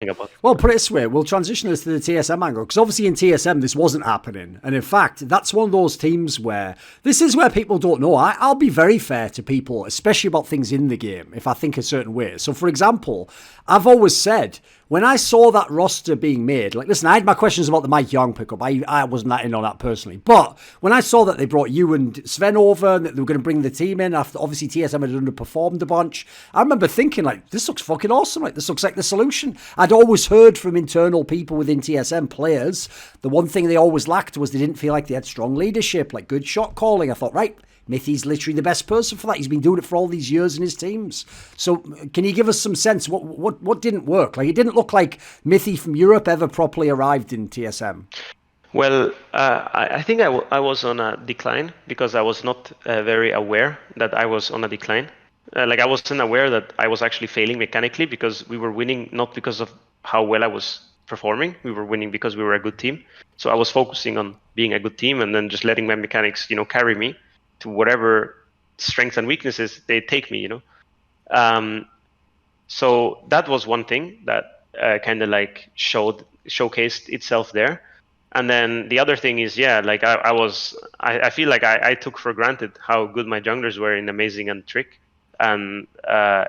about. Well, put it this way, we'll transition this to the TSM angle, because obviously in TSM this wasn't happening. And in fact, that's one of those teams where this is where people don't know. I'll be very fair to people, especially about things in the game, if I think a certain way. So, for example, I've always said, when I saw that roster being made, like, listen, I had my questions about the Mike Young pickup. I wasn't that in on that personally. But when I saw that they brought you and Sven over and that they were going to bring the team in after obviously TSM had underperformed a bunch, I remember thinking, like, this looks fucking awesome. Like, this looks like the solution. I'd always heard from internal people within TSM players, the one thing they always lacked was they didn't feel like they had strong leadership, like good shot calling. I thought, right, Mithy's literally the best person for that. He's been doing it for all these years in his teams. So can you give us some sense? What didn't work? Like, it didn't look like Mithy from Europe ever properly arrived in TSM. Well, I think I was on a decline because I was not very aware that I was on a decline. Like, I wasn't aware that I was actually failing mechanically because we were winning not because of how well I was performing. We were winning because we were a good team. So I was focusing on being a good team and then just letting my mechanics, carry me to whatever strengths and weaknesses they take me, So that was one thing that kind of like showcased itself there. And then the other thing is, like I feel like I took for granted how good my junglers were in Amazing and Trick. And I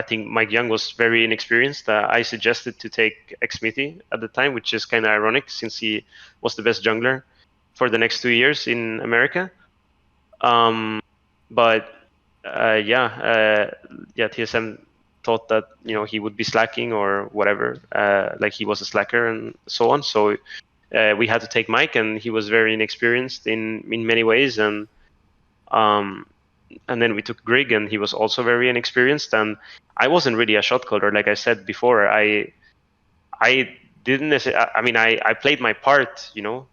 think Mike Young was very inexperienced. I suggested to take Mithy at the time, which is kind of ironic since he was the best jungler for the next 2 years in America. But TSM thought that he would be slacking or whatever, like he was a slacker and so on. So we had to take Mike, and he was very inexperienced in many ways, and then we took Grig, and he was also very inexperienced. And I wasn't really a shot caller, like I said before. I didn't necessarily. I mean, I played my part, in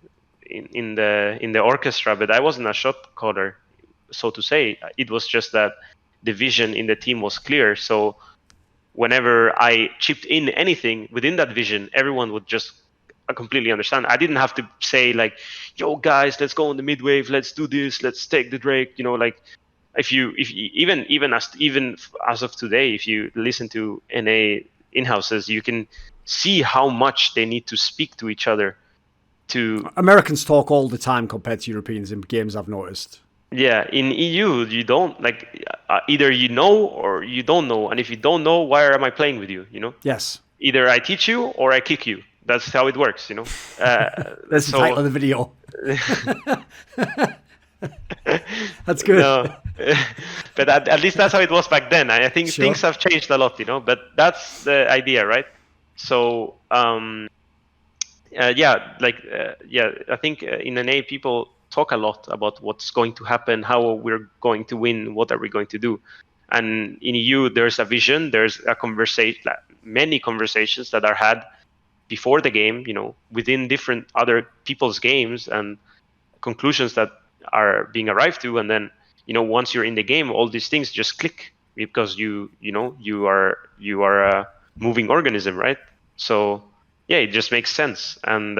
the orchestra, but I wasn't a shot caller, so to say. It was just that the vision in the team was clear. So whenever I chipped in anything within that vision, everyone would just completely understand. I didn't have to say like, "Yo, guys, let's go on the mid wave. Let's do this. Let's take the Drake." Like if you even as of today, if you listen to NA in-houses, you can see how much they need to speak to each other. Americans talk all the time compared to Europeans in games, I've noticed. Yeah, in EU, you don't either you know or you don't know, and if you don't know, why am I playing with you? Yes. Either I teach you or I kick you. That's how it works. That's the title of the video. That's good. No, but at least that's how it was back then. I think things have changed a lot, But that's the idea, right? So I think in NA people talk a lot about what's going to happen, how we're going to win, what are we going to do. And in EU, there's a vision, there's a conversation, many conversations that are had before the game, within different other people's games, and conclusions that are being arrived to. And then, once you're in the game, all these things just click because you are a moving organism, right? So yeah, it just makes sense. And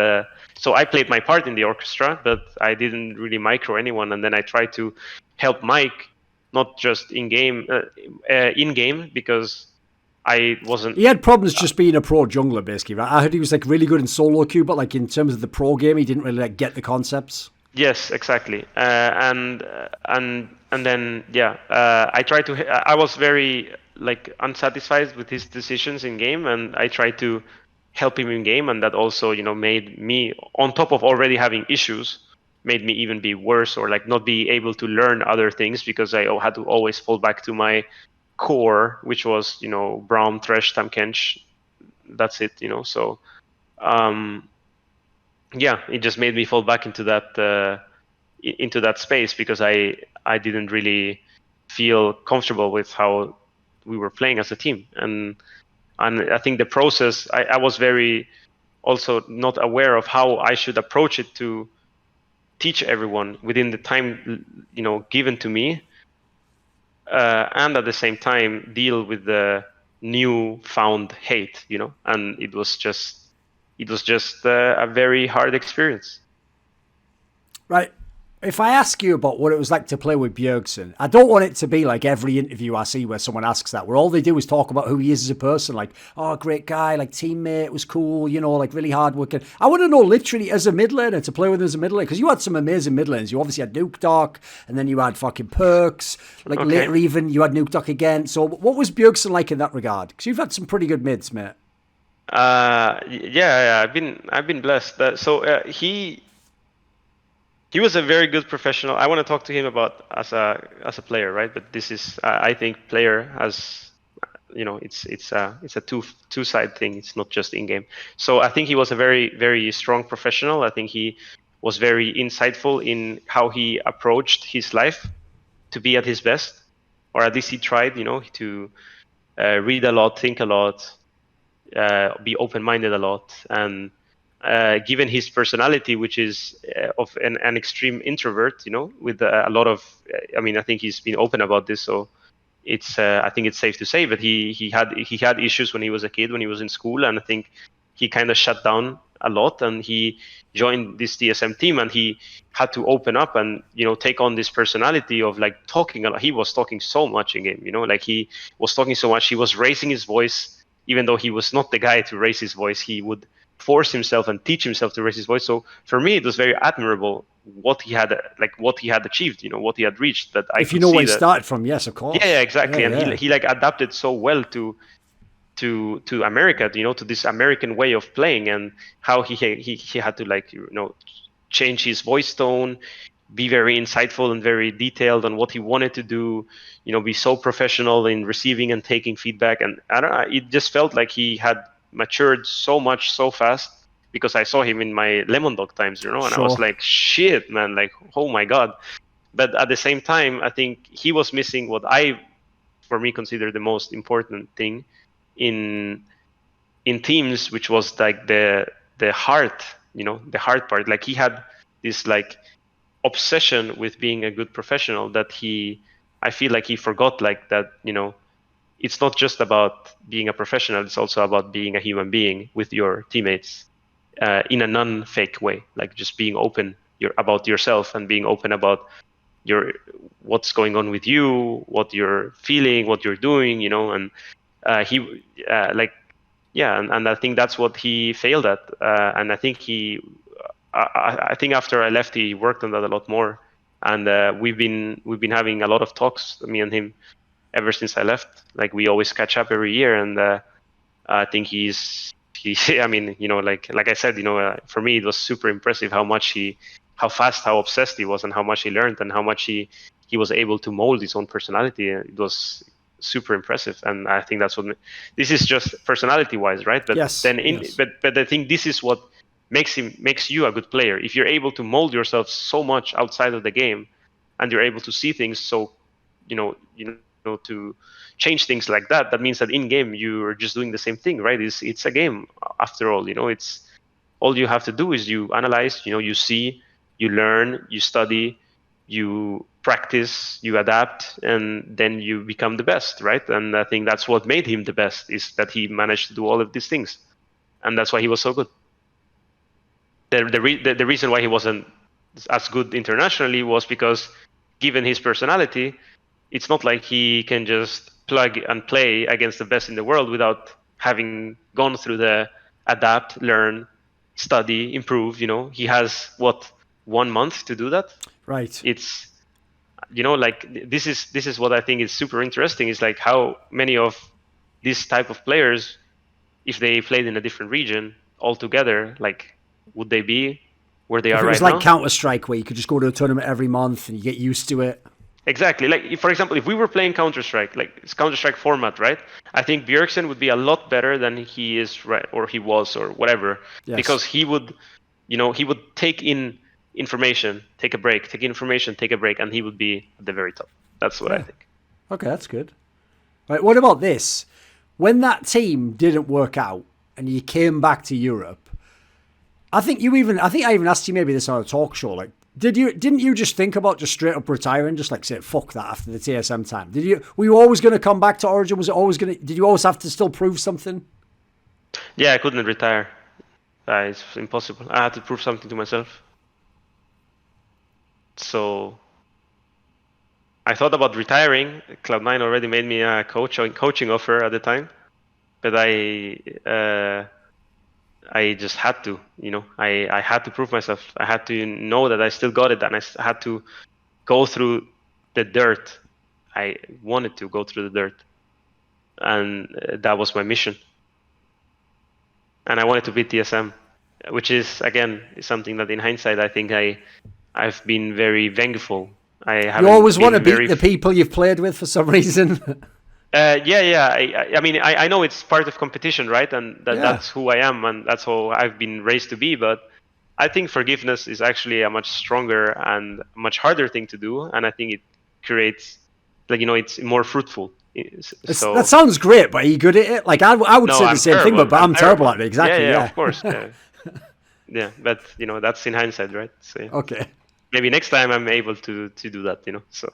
so I played my part in the orchestra, but I didn't really micro anyone. And then I tried to help Mike, not just in game, because I wasn't. He had problems just being a pro jungler, basically, right? I heard he was like really good in solo queue, but like in terms of the pro game, he didn't really get the concepts. Yes, exactly. And then I tried to. I was very unsatisfied with his decisions in game, and I tried to help him in game, and that also made me, on top of already having issues, made me even be worse, or not be able to learn other things because I had to always fall back to my core, which was Braum, Thresh, Tahm Kench. That's it. So it just made me fall back into that space because I didn't really feel comfortable with how we were playing as a team. And I think the process, I was very also not aware of how I should approach it to teach everyone within the time given to me, and at the same time deal with the new found hate, and it was just a very hard experience. Right. If I ask you about what it was like to play with Bjergsen, I don't want it to be like every interview I see where someone asks that, where all they do is talk about who he is as a person, like, oh, great guy, like teammate, was cool, you know, like really hard working. I want to know literally as a mid laner, to play with as a mid laner, because you had some amazing mid laners. You obviously had Nuke Doc, and then you had fucking Perks, like later even you had Nuke Doc again. So what was Bjergsen like in that regard? Because you've had some pretty good mids, mate. Yeah, I've been blessed. He was a very good professional. I want to talk to him about as a player, right? But this is I think player as you know, it's a two side thing. It's not just in game. So I think he was a very strong professional. I think he was very insightful in how he approached his life to be at his best, or at least he tried, you know, to read a lot, think a lot, be open-minded a lot, and given his personality, which is of an extreme introvert, you know, with a lot of, I mean, I think he's been open about this, so it's I think it's safe to say, but he had issues when he was a kid, when he was in school, and I think he kind of shut down a lot, and he joined this TSM team, and he had to open up and, you know, take on this personality of like talking a lot. He was talking so much in game, you know, like he was talking so much, he was raising his voice, even though he was not the guy to raise his voice. He would force himself and teach himself to raise his voice. So for me, it was very admirable what he had achieved, you know, what he had reached. That I If you could know see where he that. started from, yes, of course. Yeah, exactly. Yeah, And yeah. he like adapted so well to America, you know, to this American way of playing, and how he had to, like, you know, change his voice tone, be very insightful and very detailed on what he wanted to do, you know, be so professional in receiving and taking feedback. And I don't know, it just felt like he had matured so much so fast, because I saw him in my Lemon Dog times, you know, and I was Sure. like, shit, man, like, oh my God. But at the same time, I think he was missing what I, for me, consider the most important thing in teams, which was like the heart, you know, the hard part. Like he had this like obsession with being a good professional that I feel like he forgot, like that, you know, it's not just about being a professional, it's also about being a human being with your teammates, in a non-fake way, like just being open about yourself, and being open about your what's going on with you, what you're feeling, what you're doing, you know. And he like yeah, and I think that's what he failed at, and I think I think after I left, he worked on that a lot more, and we've been having a lot of talks, me and him, ever since I left. Like we always catch up every year, and I think I mean, you know, like I said, you know, for me it was super impressive how fast, how obsessed he was, and how much he learned, and how much he was able to mold his own personality. It was super impressive, and I think that's what this is, just personality wise, right? But Yes. then Yes. but I think this is what makes you a good player. If you're able to mold yourself so much outside of the game, and you're able to see things so, you know, to change things like that, that means that in game you're just doing the same thing, right? It's a game after all, you know. It's all you have to do is you analyze, you know, you see, you learn, you study, you practice, you adapt, and then you become the best, right? And I think that's what made him the best, is that he managed to do all of these things, and that's why he was so good. The reason why he wasn't as good internationally was because, given his personality, it's not like he can just plug and play against the best in the world without having gone through the adapt, learn, study, improve. You know, he has what, 1 month to do that. Right. It's, you know, like this is what I think is super interesting, is like how many of these type of players, if they played in a different region altogether, like would they be where they If are it was right like now? Counter-Strike, where you could just go to a tournament every month and you get used to it. Exactly. Like, for example, if we were playing Counter-Strike, like it's Counter-Strike format, right? I think Bjergsen would be a lot better than he is, right, or he was, or whatever, Yes. because he would, you know, he would take in information, take a break, take information, take a break, and he would be at the very top. That's what I Yeah. think. Okay, that's good. Right, what about this? When that team didn't work out and you came back to Europe, I think I even asked you maybe this on a talk show. Like, didn't you just think about just straight up retiring, just like say fuck that after the TSM time? Were you always going to come back to Origin? Was it always going to? Did you always have to still prove something? Yeah, I couldn't retire. It's impossible. I had to prove something to myself. So I thought about retiring. Cloud9 already made me a coaching offer at the time, but I just had to, I had to prove myself. I had to know that I still got it, and I had to go through the dirt. I wanted to go through the dirt, and that was my mission. And I wanted to beat TSM, which is, again, something that in hindsight, I think I've been very vengeful. You always want to beat the people you've played with for some reason. Yeah. I mean, I know it's part of competition, right? And that's who I am, and that's how I've been raised to be. But I think forgiveness is actually a much stronger and much harder thing to do, and I think it creates, it's more fruitful. So that sounds great, but are you good at it? Like I would say the same thing, but I'm terrible at it. Exactly. Yeah, of course. Yeah, but that's in hindsight, right? So, okay. Maybe next time I'm able to do that. So.